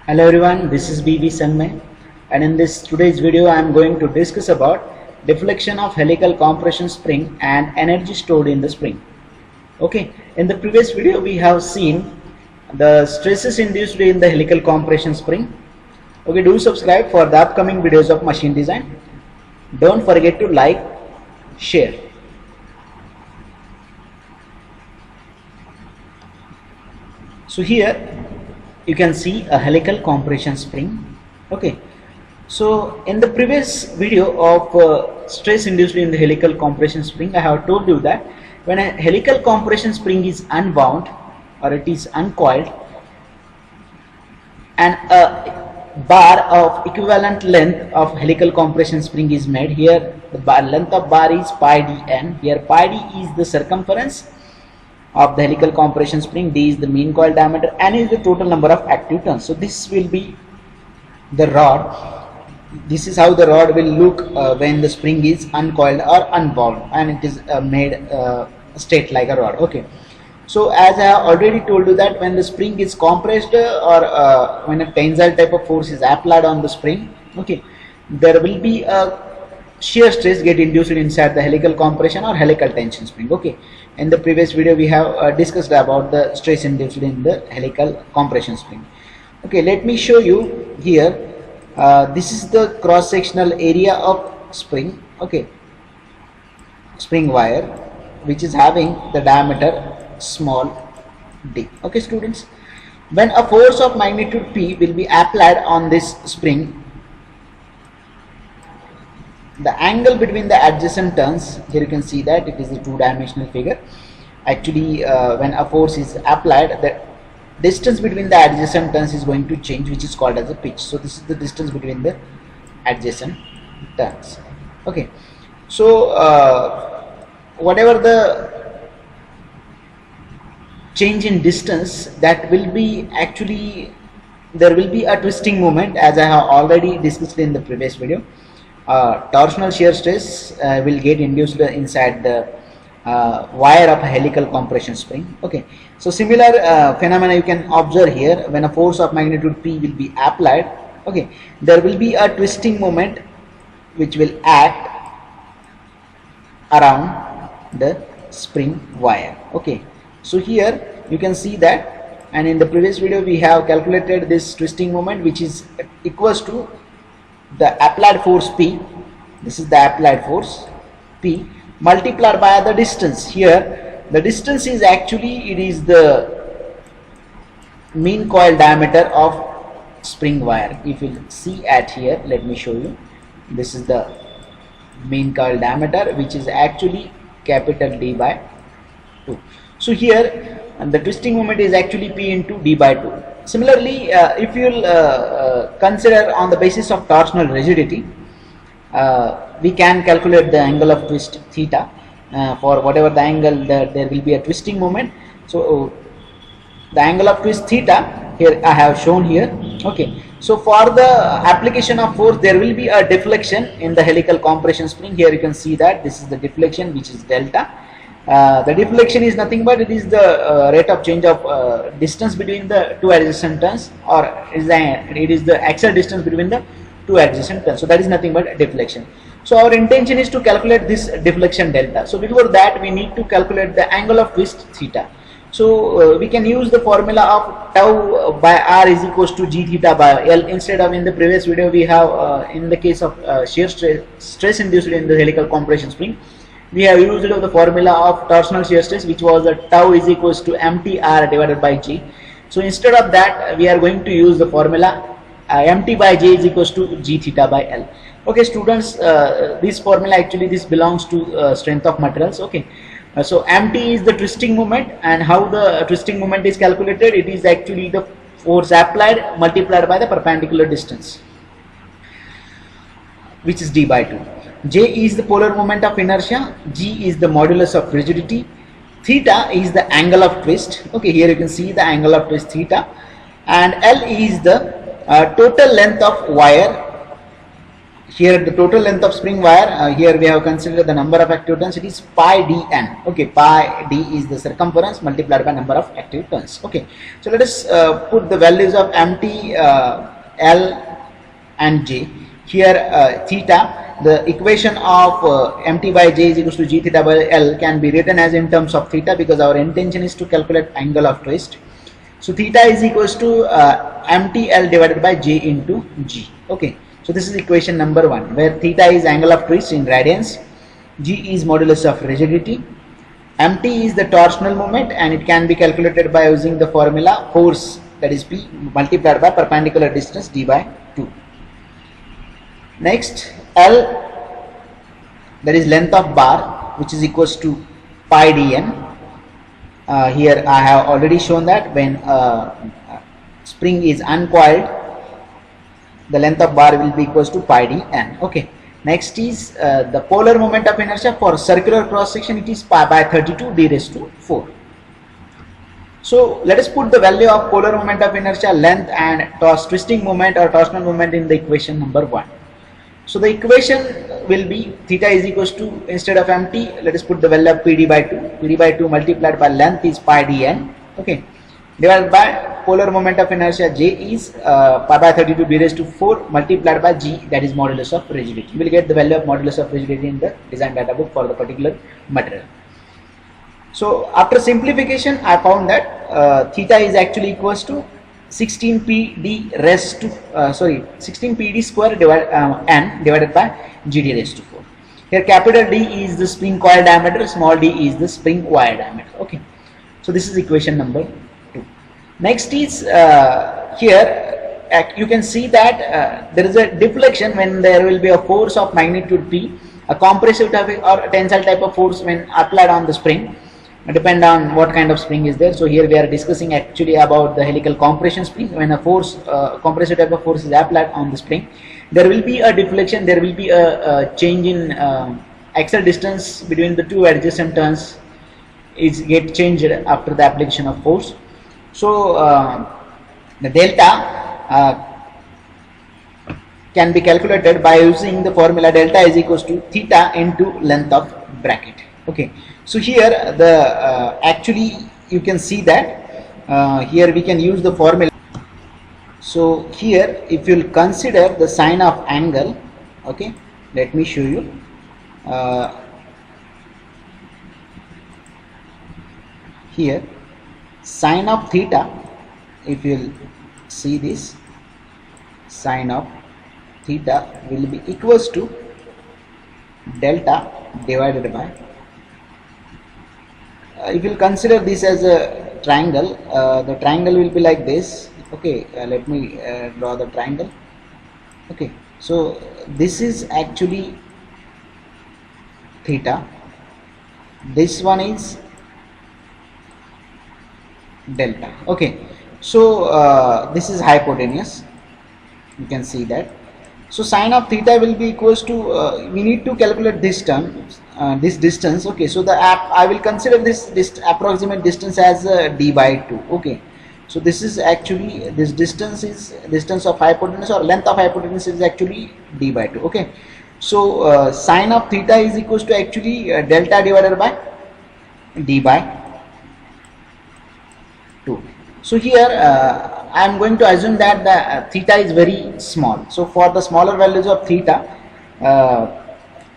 Hello everyone, this is BB Sanmay, and in this today's video I am going to discuss about deflection of helical compression spring and energy stored in the spring. Okay, in the previous video we have seen the stresses induced in the helical compression spring. Okay, do subscribe for the upcoming videos of machine design. Don't forget to like, share. So here you can see a helical compression spring. Okay, so in the previous video of stress induced in the helical compression spring, I have told you that when a helical compression spring is unwound or it is uncoiled and a bar of equivalent length of helical compression spring is made, here the length of bar is pi dn. Here pi d is the circumference of the helical compression spring, d is the mean coil diameter, n is the total number of active turns. So this will be the rod. This is how the rod will look when the spring is uncoiled or unwound and it is made straight like a rod. Okay, so as I have already told you that when the spring is compressed or when a tensile type of force is applied on the spring, okay, there will be a shear stress get induced inside the helical compression or helical tension spring. Okay, in the previous video we have discussed about the stress induced in the helical compression spring. Okay, let me show you here. This is the cross sectional area of spring. Okay, spring wire which is having the diameter small d. Okay students, when a force of magnitude P will be applied on this spring, the angle between the adjacent turns, here you can see that it is a two-dimensional figure. Actually when a force is applied, the distance between the adjacent turns is going to change, which is called as a pitch. So this is the distance between the adjacent turns. Okay, so whatever the change in distance, that will be actually, there will be a twisting moment, as I have already discussed in the previous video. Torsional shear stress will get induced inside the wire of a helical compression spring. Okay, so similar phenomena you can observe here. When a force of magnitude P will be applied, okay, there will be a twisting moment which will act around the spring wire. Okay, so here you can see that, and in the previous video we have calculated this twisting moment, which is equals to the applied force P. This is the applied force P multiplied by the distance. Here the distance is actually, it is the mean coil diameter of spring wire. If you see at here, let me show you. This is the mean coil diameter, which is actually capital D by 2. So here the twisting moment is actually P into D by 2. Similarly, if you will consider on the basis of torsional rigidity, we can calculate the angle of twist theta. For whatever the angle, there will be a twisting moment. So the angle of twist theta here I have shown here. Okay, so for the application of force, there will be a deflection in the helical compression spring. Here you can see that this is the deflection, which is delta. The deflection is nothing but it is the rate of change of distance between the two adjacent turns, or it is the axial distance between the two adjacent turns. So that is nothing but deflection. So our intention is to calculate this deflection delta. So before that we need to calculate the angle of twist theta. So we can use the formula of tau by r is equals to g theta by L. Instead of, in the previous video we have in the case of shear stress induced in the helical compression spring, we have used the formula of torsional shear stress, which was tau is equals to mtr divided by g. So instead of that we are going to use the formula mt by j is equals to g theta by L. Okay students, this formula actually this belongs to strength of materials. Okay, so mt is the twisting moment, and how the twisting moment is calculated, it is actually the force applied multiplied by the perpendicular distance, which is d by 2. J is the polar moment of inertia, G is the modulus of rigidity, theta is the angle of twist. Okay, here you can see the angle of twist theta, and L is the total length of wire here the total length of spring wire, here we have considered the number of active turns, it is pi dn. Okay, pi d is the circumference multiplied by number of active turns. Okay, so let us put the values of mt, l and j. Here theta, the equation of mt by j is equals to g theta by l can be written as in terms of theta, because our intention is to calculate angle of twist. So theta is equals to mtl divided by j into g. Okay, so this is equation number 1, where theta is angle of twist in radians, g is modulus of rigidity, mt is the torsional moment, and it can be calculated by using the formula force, that is P multiplied by perpendicular distance d by 2. Next, L, that is length of bar, which is equals to pi dn. Here I have already shown that when spring is uncoiled, the length of bar will be equals to pi dn. Okay, next is the polar moment of inertia for circular cross section, it is pi by 32 d raised to 4. So let us put the value of polar moment of inertia, length, and twisting moment or torsional moment in the equation number 1. So the equation will be theta is equals to, instead of mt, let us put the value of pd by 2. Pd by 2 multiplied by length is pi dn. Okay, divided by polar moment of inertia, j is pi by 32 d raised to 4 multiplied by g, that is modulus of rigidity. You will get the value of modulus of rigidity in the design data book for the particular material. So after simplification, I found that theta is actually equals to 16 pd raised to 16 pd square n divided by gd raised to 4. Here capital D is the spring coil diameter, small d is the spring wire diameter. Okay, so this is equation number 2. Next is here you can see that there is a deflection when there will be a force of magnitude P, a compressive type or tensile type of force when applied on the spring, depend on what kind of spring is there. So here we are discussing actually about the helical compression spring. When a force, compressive type of force is applied on the spring, there will be a deflection, there will be a change in axial distance between the two adjacent turns is get changed after the application of force. So the delta can be calculated by using the formula delta is equals to theta into length of bracket. Okay, so here the actually you can see that here we can use the formula. So here if you will consider the sign of angle, okay, let me show you. Here sine of theta, if you will see this, sine of theta will be equals to delta divided by, if you will consider this as a triangle, the triangle will be like this. Okay, let me draw the triangle. Okay, so this is actually theta, this one is delta. Okay, so this is hypotenuse, you can see that. So sine of theta will be equals to, we need to calculate this term, this distance. Okay, so the I will consider this approximate distance as d by 2. Okay, so this is actually, this distance is distance of hypotenuse or length of hypotenuse is actually d by 2. Okay, so sine of theta is equals to actually delta divided by d by 2. So here I am going to assume that the theta is very small. So for the smaller values of theta,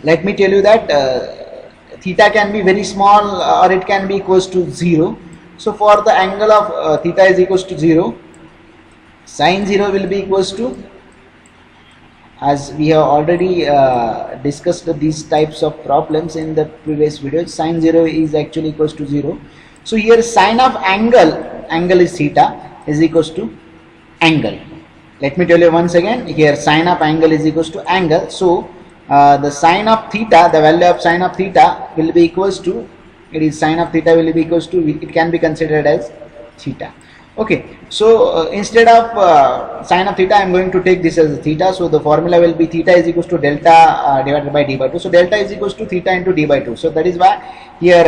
let me tell you that theta can be very small or it can be equals to 0. So for the angle of theta is equals to 0, sine 0 will be equals to, as we have already discussed these types of problems in the previous videos, sine 0 is actually equals to 0. So here sine of angle is theta is equals to angle. Let me tell you once again, here sine of angle is equals to angle. So the sine of theta, the value of sine of theta will be equals to, it is sine of theta will be equals to, it can be considered as theta. Okay, so instead of sine of theta, I am going to take this as theta. So the formula will be theta is equals to delta divided by d by 2. So delta is equals to theta into d by 2. So that is why here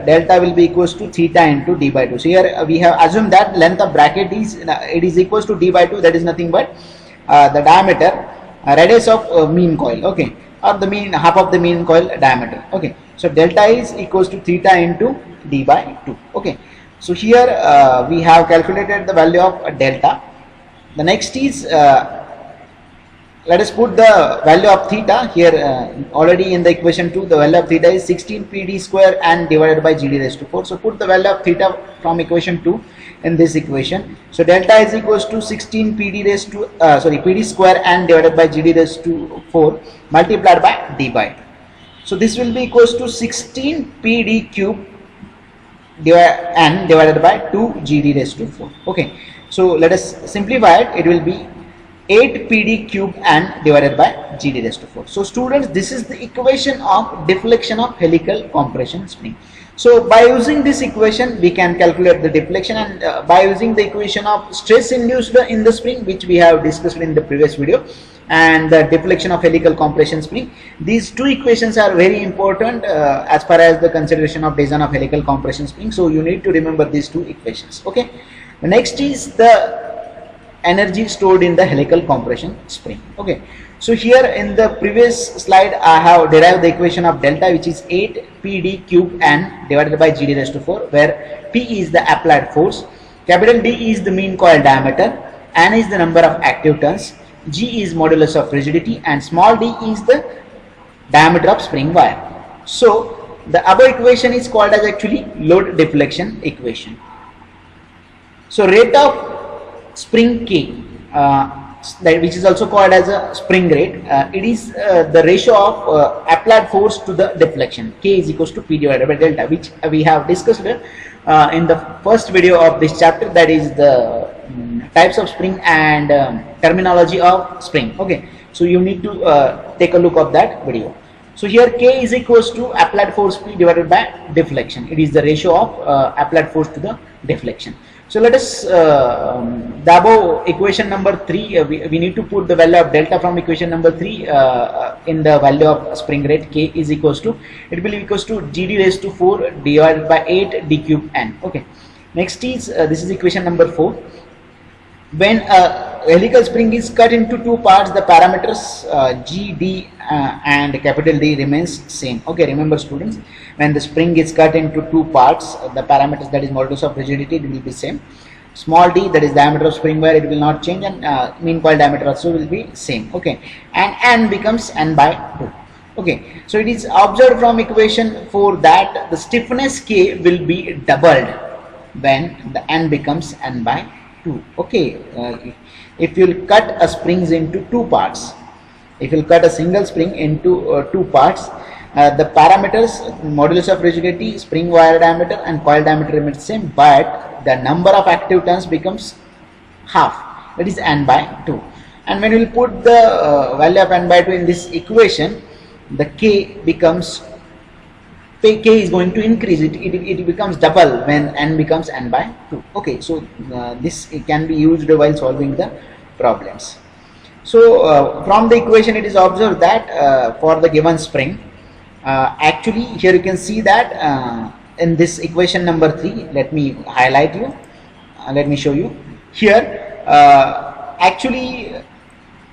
delta will be equals to theta into d by 2. So here we have assumed that length of bracket is it is equals to d by 2. That is nothing but the diameter radius of mean coil, okay, or the mean half of the mean coil diameter. Okay, so delta is equals to theta into d by 2. Okay, so here we have calculated the value of delta. The next is let us put the value of theta here. Already in the equation 2, the value of theta is 16 pd square and divided by gd raised to 4. So put the value of theta from equation 2 in this equation. So delta is equals to 16 pd raised to pd square and divided by gd raised to 4 multiplied by d by 2. So this will be equals to 16 pd cube and divided by 2 gd raised to 4. Okay, so let us simplify it. It will be 8 pd cube and divided by gd raised to 4. So students, this is the equation of deflection of helical compression spring. So by using this equation we can calculate the deflection, and by using the equation of stress induced in the spring, which we have discussed in the previous video, and the deflection of helical compression spring, these two equations are very important as far as the consideration of design of helical compression spring. So you need to remember these two equations. Okay, the next is the energy stored in the helical compression spring. Okay, so here in the previous slide I have derived the equation of delta, which is 8 pd cube and divided by gd raised to 4, where p is the applied force, capital D is the mean coil diameter, n is the number of active turns, g is modulus of rigidity, and small d is the diameter of spring wire. So the above equation is called as actually load deflection equation. So rate of spring K, which is also called as a spring rate, it is the ratio of applied force to the deflection. K is equals to P divided by delta, which we have discussed in the first video of this chapter, that is the types of spring and terminology of spring. Okay, so you need to take a look of that video. So here K is equals to applied force P divided by deflection. It is the ratio of applied force to the deflection. So let us the above equation number 3, we need to put the value of delta from equation number 3 in the value of spring rate. K is equals to, it will be equals to gd raised to 4 divided by 8 d cube n. Okay, next is this is equation number 4. When a helical spring is cut into two parts, the parameters G, D and capital D remains same. Okay, remember students, when the spring is cut into two parts, the parameters, that is modulus of rigidity, it will be same. Small d, that is diameter of spring wire, it will not change, and mean coil diameter also will be same. Okay, and n becomes n by 2. Okay, so it is observed from equation 4 that the stiffness K will be doubled when the n becomes n by 2. Okay, if you will cut a springs into two parts, if you will cut a single spring into two parts, the parameters modulus of rigidity, spring wire diameter and coil diameter remains same, but the number of active turns becomes half, that is n by 2. And when we will put the value of n by 2 in this equation, the K becomes, K is going to increase, it becomes double when n becomes n by 2. Okay, so this can be used while solving the problems. So from the equation it is observed that for the given spring, actually here you can see that in this equation number 3, let me highlight you, let me show you here. Actually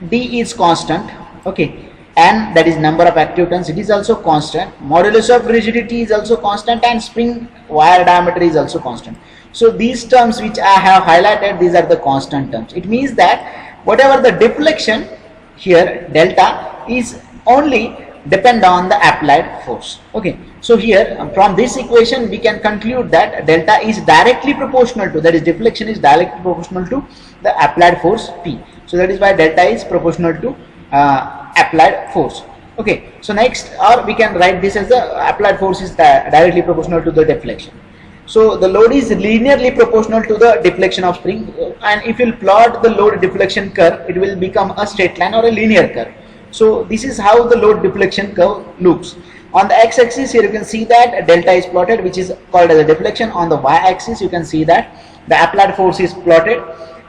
D is constant, okay, and that is number of active turns, it is also constant, modulus of rigidity is also constant, and spring wire diameter is also constant. So these terms which I have highlighted, these are the constant terms. It means that whatever the deflection here, delta, is only depend on the applied force. Okay, so here from this equation we can conclude that delta is directly proportional to, that is deflection is directly proportional to the applied force P. So that is why delta is proportional to applied force. Okay, so next, or we can write this as the applied force is directly proportional to the deflection. So the load is linearly proportional to the deflection of spring, and if you plot the load deflection curve, it will become a straight line or a linear curve. So this is how the load deflection curve looks. On the x-axis here you can see that delta is plotted, which is called as a deflection. On the y-axis you can see that the applied force is plotted,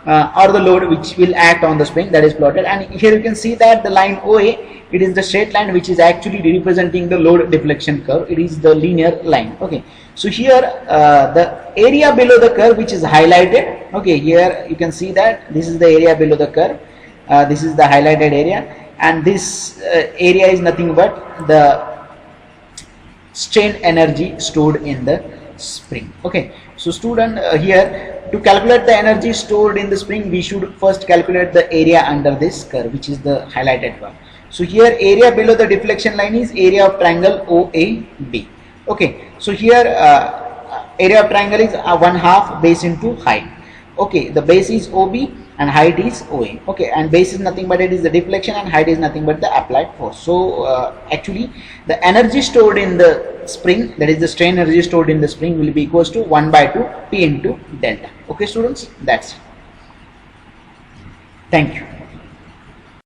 or the load which will act on the spring, that is plotted. And here you can see that the line OA, it is the straight line which is actually representing the load deflection curve. It is the linear line. Okay, so here the area below the curve which is highlighted, okay, here you can see that this is the area below the curve, this is the highlighted area. and this area is nothing but the strain energy stored in the spring. Okay, so student, here to calculate the energy stored in the spring, we should first calculate the area under this curve, which is the highlighted one. So here area below the deflection line is area of triangle OAB. Okay, so here area of triangle is 1/2 base into height. Okay, the base is OB and height is OA. Okay, and base is nothing but it is the deflection, and height is nothing but the applied force. So actually the energy stored in the spring, that is the strain energy stored in the spring, will be equals to 1/2 P into delta. Okay students, that's it. Thank you.